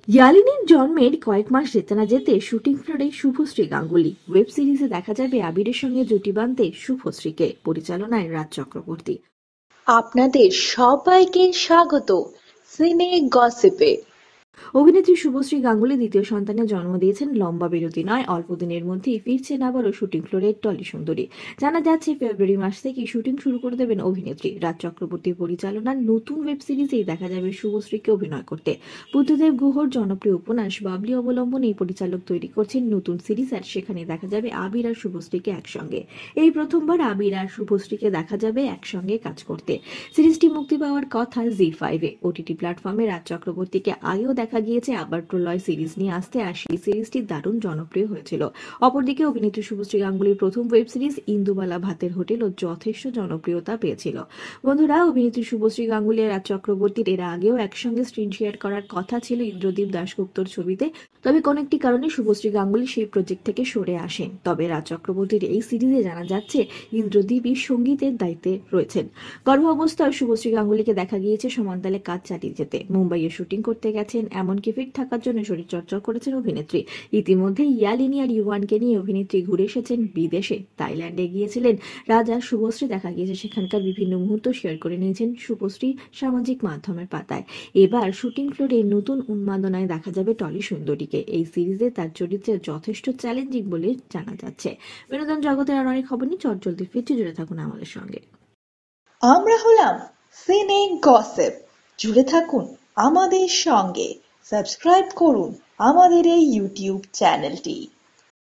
ইয়ালিনীর জন্মের কয়েক মাস যেতে না যেতে শুটিং ফ্লোরে শুভশ্রী গাঙ্গুলি। ওয়েব সিরিজে দেখা যাবে আবিরের সঙ্গে জুটি বাঁধতে শুভশ্রীকে, পরিচালনায় রাজ চক্রবর্তী। আপনাদের সবাইকে স্বাগত সিনে গসিপে। অভিনেত্রী শুভশ্রী গাঙ্গুলি দ্বিতীয় সন্তানের জন্ম দিয়েছেন। লম্বা বিরতি নয়, অল্প দিনের মধ্যেই ফিরছেন আবারও শুটিং ফ্লোরের টলি সুন্দরী। জানা যাচ্ছে ফেব্রুয়ারি মাস থেকে শুটিং শুরু করে দেবেন অভিনেত্রী। রাজ চক্রবর্তীর পরিচালনার নতুন ওয়েব সিরিজেই দেখা যাবে শুভশ্রীকে অভিনয় করতে। বুদ্ধদেব গুহর জনপ্রিয় উপন্যাস বাবলি অবলম্বনে এই পরিচালক তৈরি করছেন নতুন সিরিজ, আর সেখানে দেখা যাবে আবির আর শুভশ্রীকে একসঙ্গে। এই প্রথমবার আবির আর শুভশ্রীকে দেখা যাবে একসঙ্গে কাজ করতে। সিরিজটি মুক্তি পাওয়ার কথা জি5-এ। ওটিটি প্ল্যাটফর্মে রাজ চক্রবর্তীকে আগেও দেখা গিয়েছে আবার প্রলয় সিরিজ নিয়ে আসতে, আর সেই সিরিজটি দারুণ জনপ্রিয় হয়েছিল। অপরদিকে অভিনেত্রী শুভশ্রী গাঙ্গুলির প্রথম ওয়েব সিরিজ ইন্দুবালা ভাতের হোটেলও যথেষ্ট জনপ্রিয়তা পেয়েছিল। বন্ধুরা, অভিনেত্রী শুভশ্রী গাঙ্গুলি আর রাজ চক্রবর্তীর এর আগেও একসঙ্গে স্ক্রিন শেয়ার করার কথা ছিল ইন্দ্রদীপ দাশগুপ্তর ছবিতে, তবে কোন একটি কারণে শুভশ্রী গাঙ্গুলি সেই প্রজেক্ট থেকে সরে আসেন। তবে রাজ চক্রবর্তীর এই সিরিজে জানা যাচ্ছে ইন্দ্রদীপই সঙ্গীতের দায়িত্বে রয়েছেন। গর্ভাবস্থায় শুভশ্রী গাঙ্গুলিকে দেখা গিয়েছে সমানতালে কাজ চালিয়ে যেতে। মুম্বাইয়ে শুটিং করতে গেছেন, এমনকি ফিট থাকার জন্য শরীরচর্চা করেছেন অভিনেত্রী। ইতিমধ্যে ইয়ালিনী আর ইউয়ানকে নিয়ে অভিনেত্রী ঘুরে এসেছেন বিদেশে। থাইল্যান্ডে গিয়েছিলেন রাজা শুভশ্রী, দেখা গিয়েছে সেখানকার বিভিন্ন মুহূর্ত শেয়ার করে নিয়েছেন শুভশ্রী সামাজিক মাধ্যমের পাতায়। এবার শুটিং ফ্লোরে নতুন উন্মাদনায় দেখা যাবে টলি সুন্দরীকে। এই সিরিজে তার চরিত্রে যথেষ্ট চ্যালেঞ্জিং বলে জানা যাচ্ছে। বিনোদন জগতের আর অনেক খবর নিয়ে চটজলদি ফিরতে জুড়ে থাকুন আমাদের সঙ্গে। আমরা হলাম সিনে গসিপ, জুড়ে থাকুন আমাদের সঙ্গে, সাবস্ক্রাইব করুন আমাদের এই ইউটিউব চ্যানেলটি।